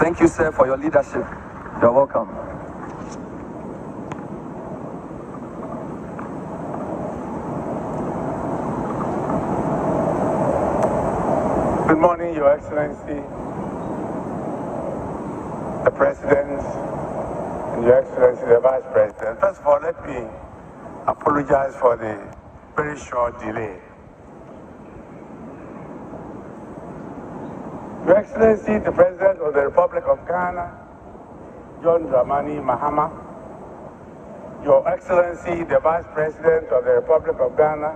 Thank you, sir, for your leadership. You're welcome. Good morning, Your Excellency, the President, and Your Excellency, the Vice President. First of all, let me apologize for the very short delay. Your Excellency, the President of the Republic of Ghana, John Dramani Mahama, Your Excellency, the Vice President of the Republic of Ghana,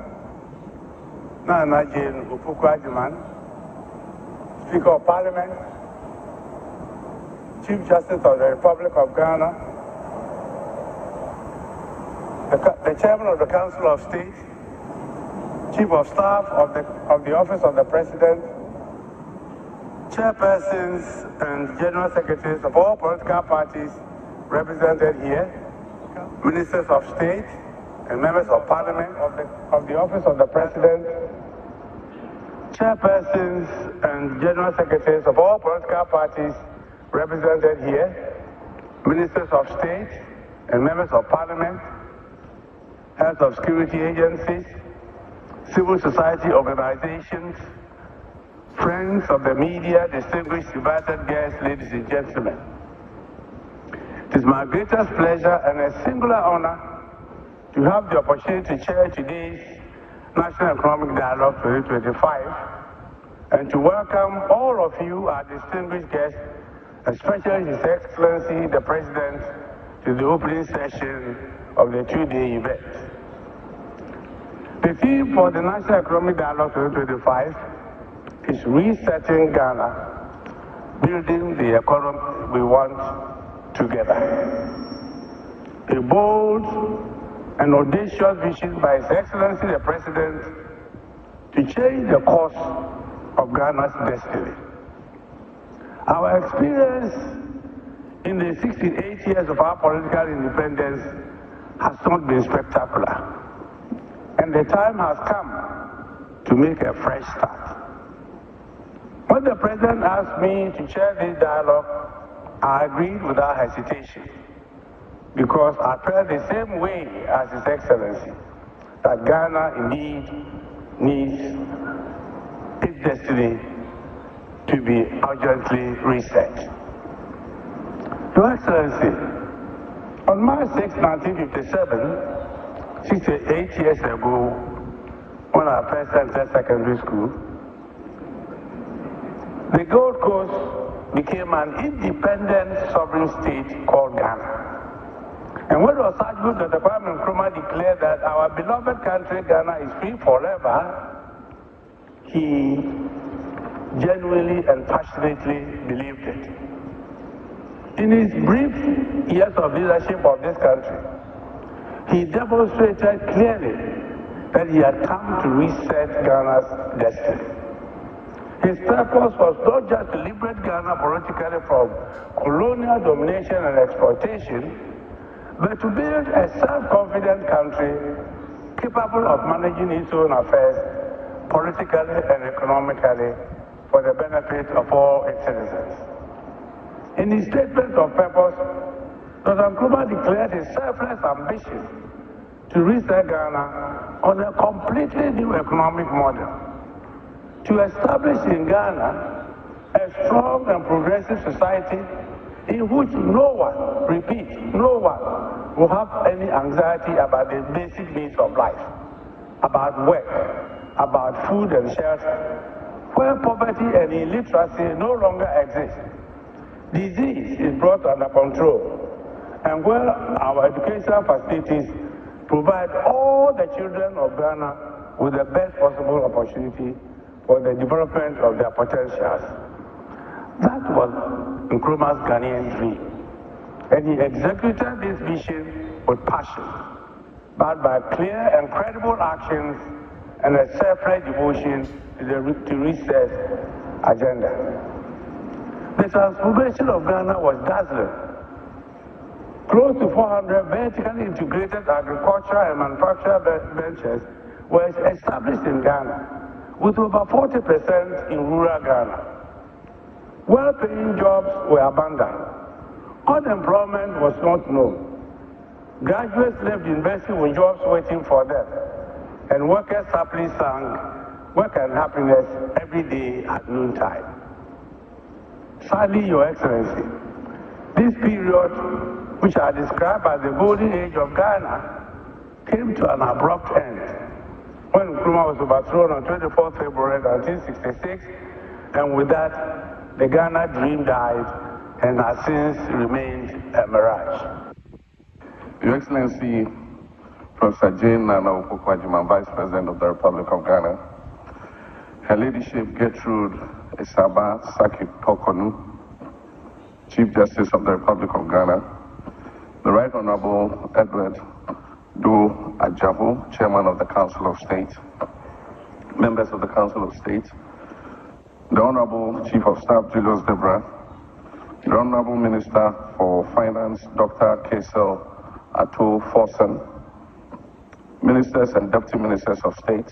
Nana Jane Upukwadiman, Speaker of Parliament, Chief Justice of the Republic of Ghana, the Chairman of the Council of State, Chief of Staff of the Office of the President, Chairpersons and General Secretaries of all political parties represented here, Ministers of State and Members of Parliament of the Office of the President, Chairpersons and General Secretaries of all political parties represented here, Ministers of State and Members of Parliament, Heads of Security Agencies, Civil Society organizations, friends of the media, distinguished invited guests, ladies and gentlemen. It is my greatest pleasure and a singular honor to have the opportunity to chair today's National Economic Dialogue 2025 and to welcome all of you, our distinguished guests, especially His Excellency, the President, to the opening session of the two-day event. The theme for the National Economic Dialogue 2025 is resetting Ghana, building the economy we want together. A bold and audacious vision by His Excellency the President to change the course of Ghana's destiny. Our experience in the 68 years of our political independence has not been spectacular, and the time has come to make a fresh start. When the President asked me to chair this dialogue, I agreed without hesitation, because I felt the same way as His Excellency, that Ghana indeed needs its destiny to be urgently reset. Your Excellency, on March 6, 1957, 68 years ago, when I first entered secondary school, the Gold Coast became an independent sovereign state called Ghana. And when Osage Dr. Kwame Nkrumah declared that our beloved country Ghana is free forever, he genuinely and passionately believed it. In his brief years of leadership of this country, he demonstrated clearly that he had come to reset Ghana's destiny. His purpose was not just to liberate Ghana politically from colonial domination and exploitation, but to build a self-confident country capable of managing its own affairs politically and economically for the benefit of all its citizens. In his statement of purpose, Dr. Nkrumah declared his selfless ambition to reset Ghana on a completely new economic model, to establish in Ghana a strong and progressive society in which no one, repeat, no one will have any anxiety about the basic needs of life, about work, about food and shelter, where poverty and illiteracy no longer exist. Disease is brought under control, and where our educational facilities provide all the children of Ghana with the best possible opportunity for the development of their potentials. That was Nkrumah's Ghanaian dream, and he executed this vision with passion, backed by clear and credible actions and a selfless devotion to the reset agenda. The transformation of Ghana was dazzling. Close to 400 vertically integrated agriculture and manufacturing ventures were established in Ghana, with over 40% in rural Ghana. Well-paying jobs were abundant. Unemployment was not known. Graduates left university with jobs waiting for them, and workers happily sang "Work and Happiness" every day at noontime. Sadly, Your Excellency, this period, which I describe as the golden age of Ghana, came to an abrupt end when Nkrumah was overthrown on 24 February 1966, and with that, the Ghana dream died and has since remained a mirage. Your Excellency, Professor Jane Nana Opoku-Agyeman, Vice President of the Republic of Ghana, Her Ladyship Gertrude Isaba Saki Tokonu, Chief Justice of the Republic of Ghana, the Right Honorable Edward Do Ajahu, Chairman of the Council of State, members of the Council of State, the Honorable Chief of Staff Julius Debra, the Honorable Minister for Finance Dr. Kaisel Ato Forsen, Ministers and Deputy Ministers of State,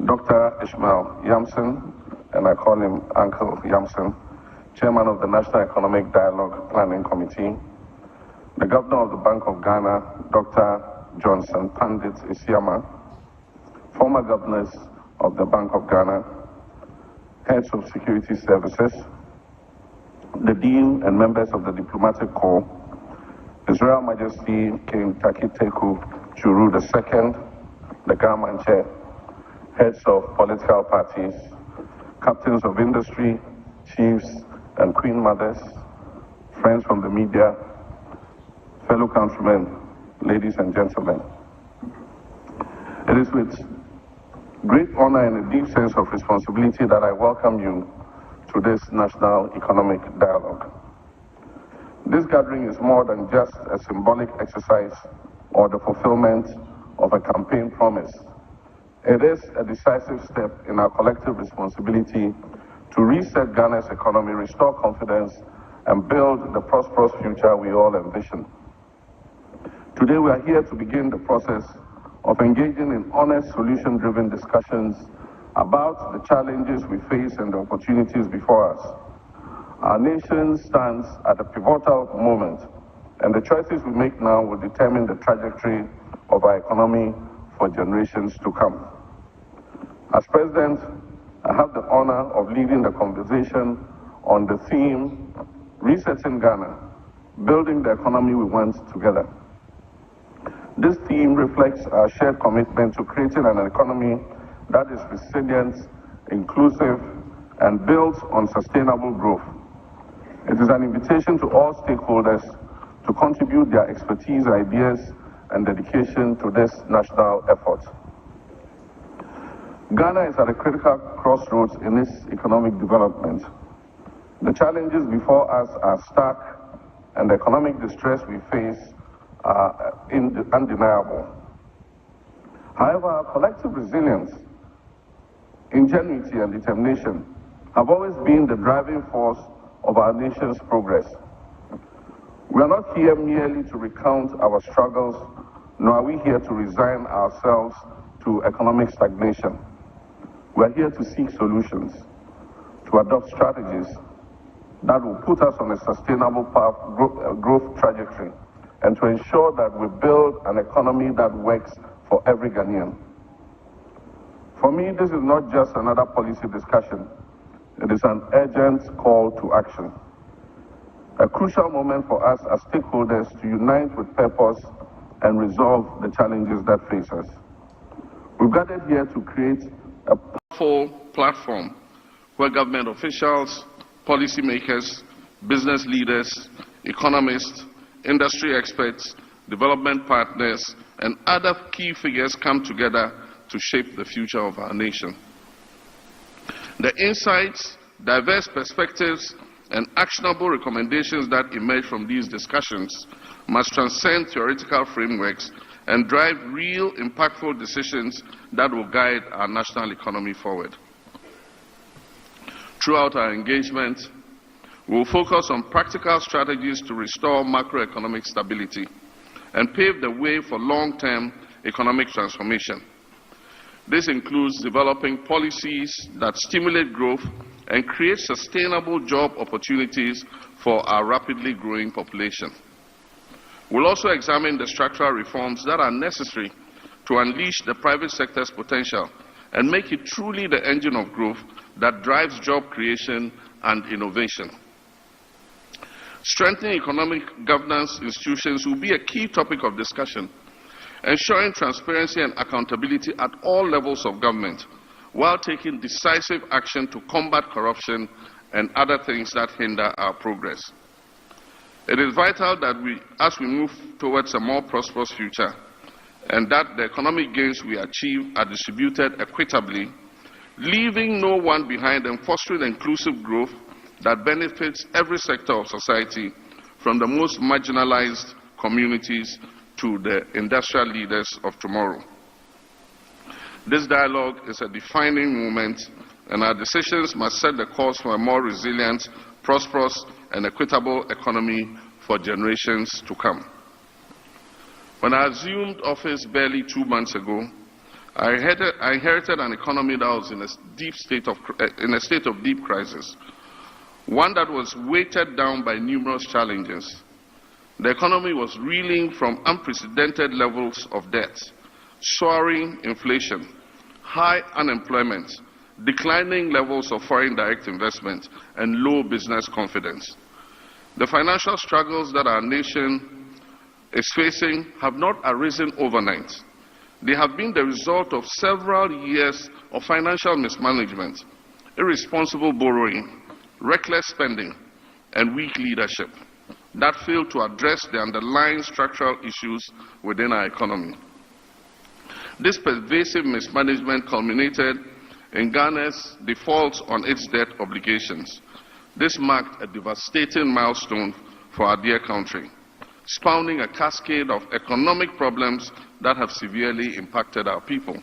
Dr. Ishmael Yamson, and I call him Uncle Yamson, Chairman of the National Economic Dialogue Planning Committee, the Governor of the Bank of Ghana, Dr. Johnson Pandit Isiama, former governors of the Bank of Ghana, heads of security services, the Dean and members of the Diplomatic Corps, His Royal Majesty King Takiteku Churu II, the Garman Chair, heads of political parties, captains of industry, chiefs and queen mothers, friends from the media, fellow countrymen, ladies and gentlemen. It is with great honor and a deep sense of responsibility that I welcome you to this National Economic Dialogue. This gathering is more than just a symbolic exercise or the fulfillment of a campaign promise. It is a decisive step in our collective responsibility to reset Ghana's economy, restore confidence, and build the prosperous future we all envision. Today we are here to begin the process of engaging in honest, solution-driven discussions about the challenges we face and the opportunities before us. Our nation stands at a pivotal moment, and the choices we make now will determine the trajectory of our economy for generations to come. As President, I have the honor of leading the conversation on the theme, Resetting Ghana, Building the Economy We Want Together. This theme reflects our shared commitment to creating an economy that is resilient, inclusive, and built on sustainable growth. It is an invitation to all stakeholders to contribute their expertise, ideas, and dedication to this national effort. Ghana is at a critical crossroads in its economic development. The challenges before us are stark, and the economic distress we face are undeniable. However, our collective resilience, ingenuity, and determination have always been the driving force of our nation's progress. We are not here merely to recount our struggles, nor are we here to resign ourselves to economic stagnation. We are here to seek solutions, to adopt strategies that will put us on a sustainable growth trajectory, and to ensure that we build an economy that works for every Ghanaian. For me, this is not just another policy discussion. It is an urgent call to action. A crucial moment for us as stakeholders to unite with purpose and resolve the challenges that face us. We've gathered here to create a powerful platform where government officials, policymakers, business leaders, economists, industry experts, development partners, and other key figures come together to shape the future of our nation. The insights, diverse perspectives, and actionable recommendations that emerge from these discussions must transcend theoretical frameworks and drive real, impactful decisions that will guide our national economy forward. Throughout our engagement, we will focus on practical strategies to restore macroeconomic stability and pave the way for long-term economic transformation. This includes developing policies that stimulate growth and create sustainable job opportunities for our rapidly growing population. We'll also examine the structural reforms that are necessary to unleash the private sector's potential and make it truly the engine of growth that drives job creation and innovation. Strengthening economic governance institutions will be a key topic of discussion, ensuring transparency and accountability at all levels of government, while taking decisive action to combat corruption and other things that hinder our progress. It is vital that as we move towards a more prosperous future, and that the economic gains we achieve are distributed equitably, leaving no one behind and fostering inclusive growth that benefits every sector of society, from the most marginalized communities to the industrial leaders of tomorrow. This dialogue is a defining moment, and our decisions must set the course for a more resilient, prosperous, and equitable economy for generations to come. When I assumed office barely 2 months ago, I inherited an economy that was in a state of deep crisis, one that was weighted down by numerous challenges. The economy was reeling from unprecedented levels of debt, soaring inflation, high unemployment, declining levels of foreign direct investment, and low business confidence. The financial struggles that our nation is facing have not arisen overnight. They have been the result of several years of financial mismanagement, irresponsible borrowing, reckless spending, and weak leadership that failed to address the underlying structural issues within our economy. This pervasive mismanagement culminated in Ghana's default on its debt obligations. This marked a devastating milestone for our dear country, spawning a cascade of economic problems that have severely impacted our people.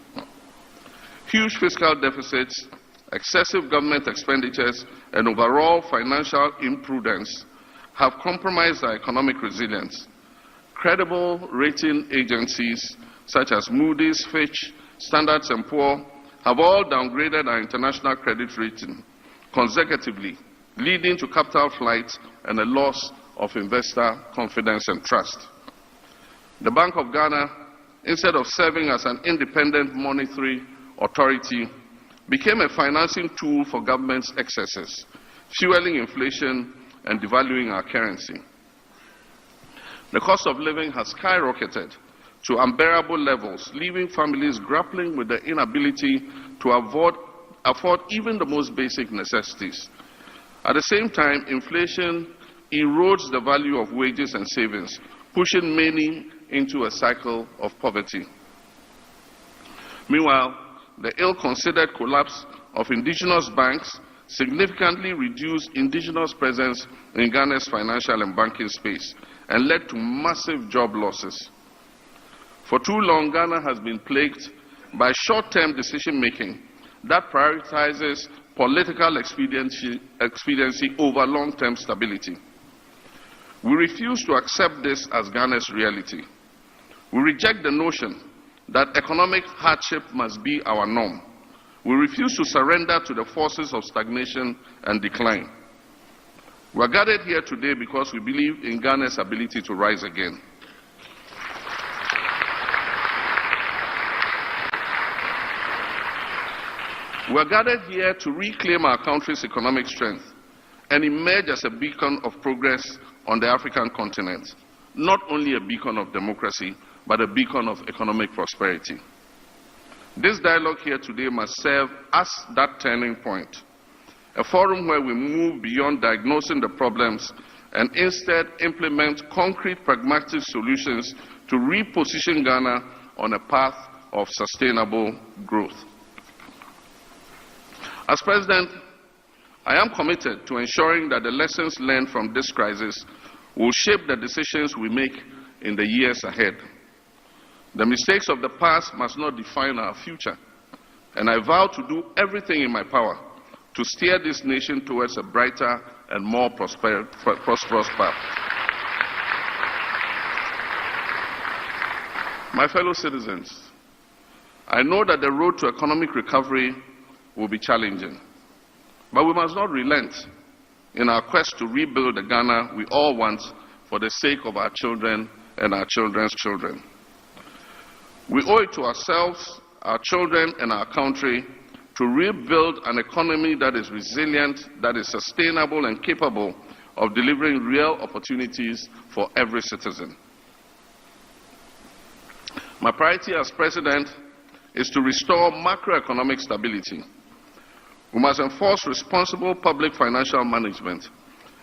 Huge fiscal deficits, excessive government expenditures, and overall financial imprudence have compromised our economic resilience. Credible rating agencies such as Moody's, Fitch, Standard & Poor's have all downgraded our international credit rating consecutively, leading to capital flight and a loss of investor confidence and trust. The Bank of Ghana, instead of serving as an independent monetary authority, became a financing tool for government's excesses, fueling inflation and devaluing our currency. The cost of living has skyrocketed to unbearable levels, leaving families grappling with the inability to afford even the most basic necessities. At the same time, inflation erodes the value of wages and savings, pushing many into a cycle of poverty. Meanwhile, the ill-considered collapse of indigenous banks significantly reduced indigenous presence in Ghana's financial and banking space and led to massive job losses. For too long, Ghana has been plagued by short-term decision-making that prioritizes political expediency over long-term stability. We refuse to accept this as Ghana's reality. We reject the notion that economic hardship must be our norm. We refuse to surrender to the forces of stagnation and decline. We are gathered here today because we believe in Ghana's ability to rise again. We are gathered here to reclaim our country's economic strength and emerge as a beacon of progress on the African continent. Not only a beacon of democracy, but a beacon of economic prosperity. This dialogue here today must serve as that turning point, a forum where we move beyond diagnosing the problems and instead implement concrete, pragmatic solutions to reposition Ghana on a path of sustainable growth. As President, I am committed to ensuring that the lessons learned from this crisis will shape the decisions we make in the years ahead. The mistakes of the past must not define our future, and I vow to do everything in my power to steer this nation towards a brighter and more prosperous path. My fellow citizens, I know that the road to economic recovery will be challenging, but we must not relent in our quest to rebuild the Ghana we all want for the sake of our children and our children's children. We owe it to ourselves, our children, and our country to rebuild an economy that is resilient, that is sustainable, and capable of delivering real opportunities for every citizen. My priority as President is to restore macroeconomic stability. We must enforce responsible public financial management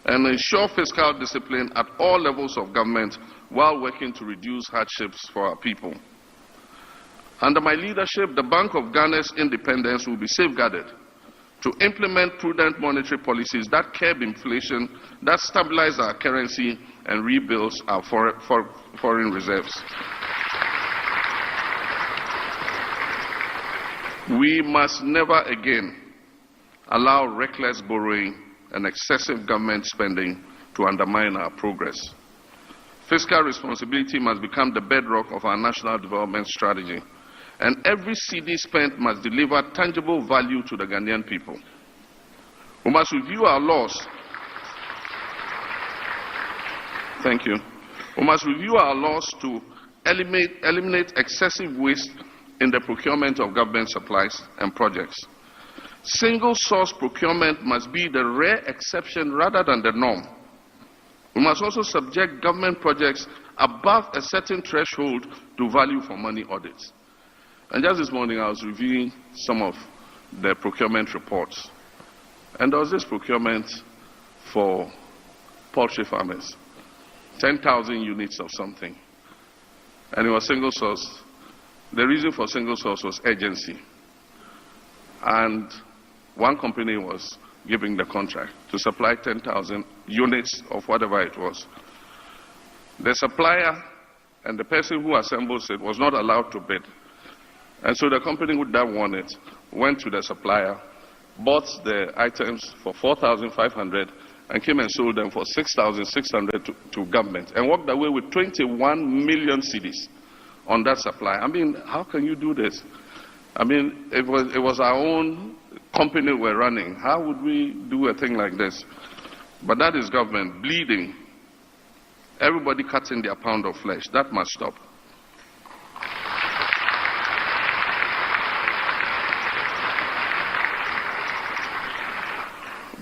and ensure fiscal discipline at all levels of government while working to reduce hardships for our people. Under my leadership, the Bank of Ghana's independence will be safeguarded to implement prudent monetary policies that curb inflation, that stabilize our currency, and rebuild our foreign reserves. We must never again allow reckless borrowing and excessive government spending to undermine our progress. Fiscal responsibility must become the bedrock of our national development strategy, and every cedi spent must deliver tangible value to the Ghanaian people. We must review our laws. Thank you. We must review our laws to eliminate excessive waste in the procurement of government supplies and projects. Single source procurement must be the rare exception rather than the norm. We must also subject government projects above a certain threshold to value for money audits. And just this morning I was reviewing some of the procurement reports. And there was this procurement for poultry farmers, 10,000 units of something. And it was single source. The reason for single source was urgency. And one company was giving the contract to supply 10,000 units of whatever it was. The supplier and the person who assembles it was not allowed to bid. And so the company that won it went to the supplier, bought the items for 4,500 and came and sold them for 6,600 to government and walked away with 21 million cedis on that supply. I mean, how can you do this? I mean, it was our own company we're running. How would we do a thing like this? But that is government bleeding. Everybody cutting their pound of flesh. That must stop.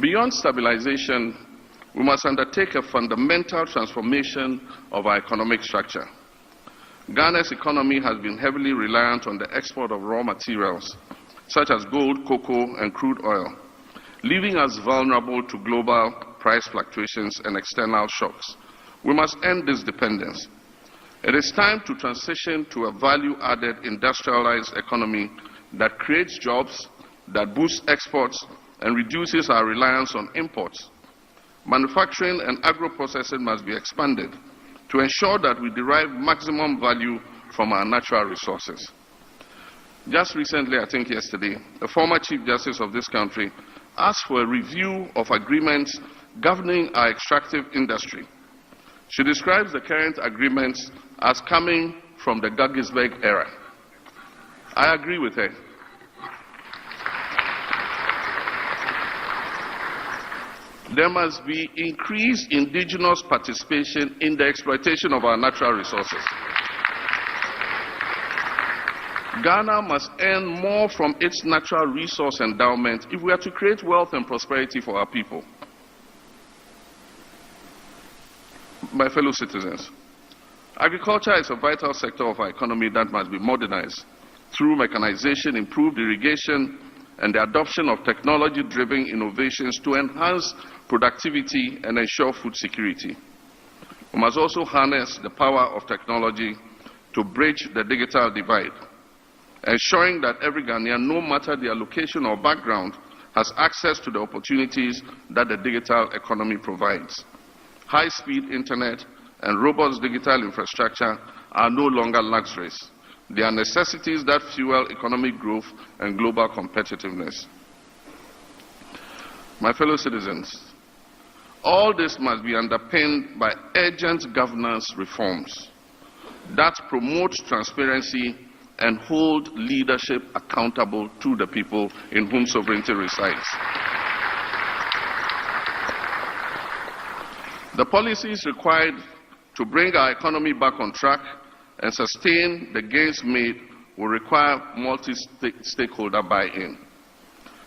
Beyond stabilization, we must undertake a fundamental transformation of our economic structure. Ghana's economy has been heavily reliant on the export of raw materials, such as gold, cocoa, and crude oil, leaving us vulnerable to global price fluctuations and external shocks. We must end this dependence. It is time to transition to a value-added industrialized economy that creates jobs, that boosts exports, and reduces our reliance on imports. Manufacturing and agro-processing must be expanded to ensure that we derive maximum value from our natural resources. Just recently, I think yesterday, the former Chief Justice of this country asked for a review of agreements governing our extractive industry. She describes the current agreements as coming from the Guggisberg era. I agree with her. There must be increased indigenous participation in the exploitation of our natural resources. Ghana must earn more from its natural resource endowment if we are to create wealth and prosperity for our people. My fellow citizens, agriculture is a vital sector of our economy that must be modernized through mechanization, improved irrigation, and the adoption of technology-driven innovations to enhance productivity and ensure food security. We must also harness the power of technology to bridge the digital divide, ensuring that every Ghanaian, no matter their location or background, has access to the opportunities that the digital economy provides. High-speed internet and robust digital infrastructure are no longer luxuries. They are necessities that fuel economic growth and global competitiveness. My fellow citizens, all this must be underpinned by urgent governance reforms that promote transparency and hold leadership accountable to the people in whom sovereignty resides. The policies required to bring our economy back on track and sustain the gains made will require multi-stakeholder buy-in.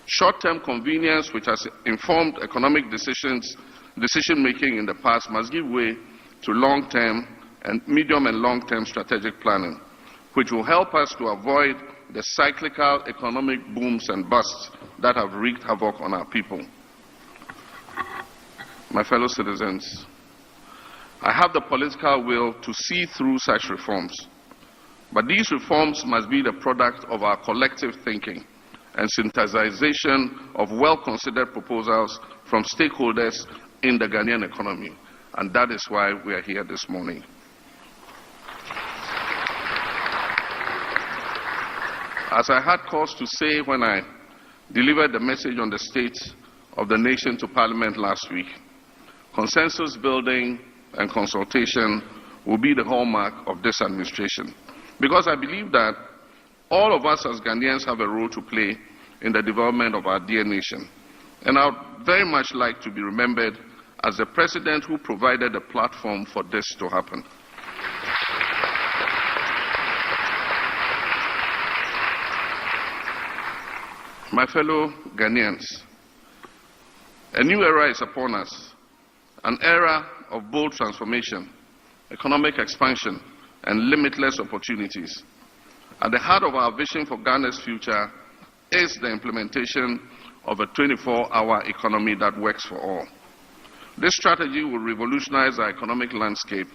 Short-term convenience, which has informed economic decision-making in the past, must give way to long-term and medium and long-term strategic planning, which will help us to avoid the cyclical economic booms and busts that have wreaked havoc on our people. My fellow citizens, I have the political will to see through such reforms, but these reforms must be the product of our collective thinking and synthesization of well-considered proposals from stakeholders in the Ghanaian economy, and that is why we are here this morning. As I had cause to say when I delivered the message on the state of the nation to Parliament last week, consensus building and consultation will be the hallmark of this administration, because I believe that all of us as Ghanaians have a role to play in the development of our dear nation. And I would very much like to be remembered as the president who provided a platform for this to happen. My fellow Ghanaians, a new era is upon us, an era of bold transformation, economic expansion, and limitless opportunities. At the heart of our vision for Ghana's future is the implementation of a 24-hour economy that works for all. This strategy will revolutionize our economic landscape.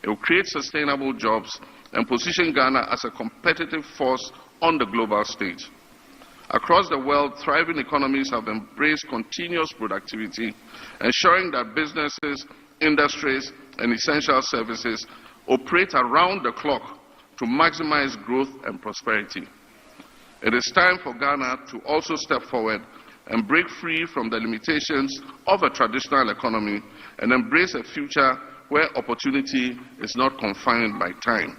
It will create sustainable jobs and position Ghana as a competitive force on the global stage. Across the world, thriving economies have embraced continuous productivity, ensuring that businesses, industries, and essential services operate around the clock to maximize growth and prosperity. It is time for Ghana to also step forward and break free from the limitations of a traditional economy and embrace a future where opportunity is not confined by time.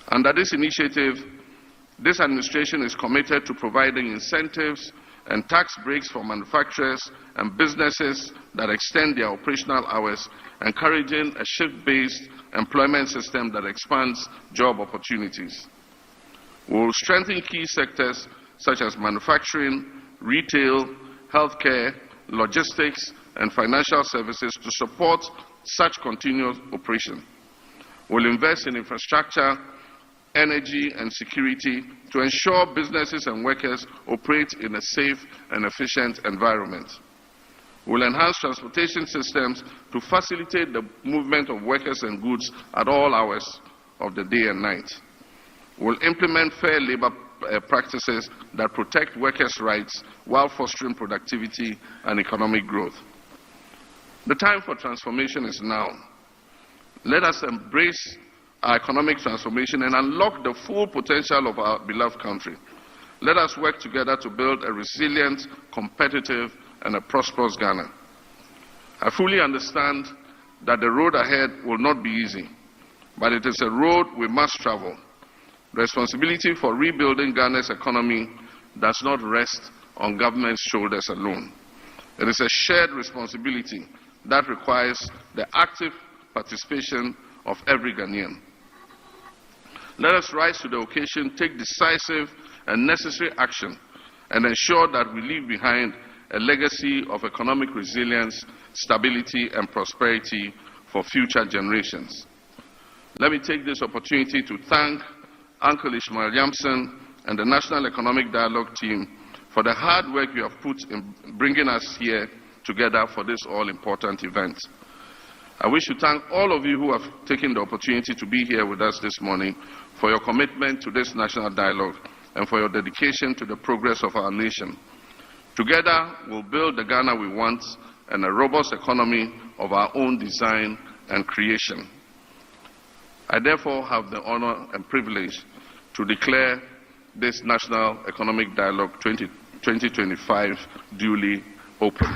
Under this initiative, this administration is committed to providing incentives and tax breaks for manufacturers and businesses that extend their operational hours, encouraging a shift-based employment system that expands job opportunities. We will strengthen key sectors such as manufacturing, retail, healthcare, logistics, and financial services to support such continuous operation. We will invest in infrastructure, energy, and security to ensure businesses and workers operate in a safe and efficient environment. We will enhance transportation systems to facilitate the movement of workers and goods at all hours of the day and night. We will implement fair labor practices that protect workers' rights while fostering productivity and economic growth. The time for transformation is now. Let us embrace our economic transformation and unlock the full potential of our beloved country. Let us work together to build a resilient, competitive, and a prosperous Ghana. I fully understand that the road ahead will not be easy, but it is a road we must travel. The responsibility for rebuilding Ghana's economy does not rest on government's shoulders alone. It is a shared responsibility that requires the active participation of every Ghanaian. Let us rise to the occasion, take decisive and necessary action, and ensure that we leave behind a legacy of economic resilience, stability, and prosperity for future generations. Let me take this opportunity to thank Uncle Ishmael Yamson and the National Economic Dialogue team for the hard work you have put in bringing us here together for this all-important event. I wish to thank all of you who have taken the opportunity to be here with us this morning for your commitment to this national dialogue and for your dedication to the progress of our nation. Together, we'll build the Ghana we want and a robust economy of our own design and creation. I therefore have the honor and privilege to declare this National Economic Dialogue 2025 duly open.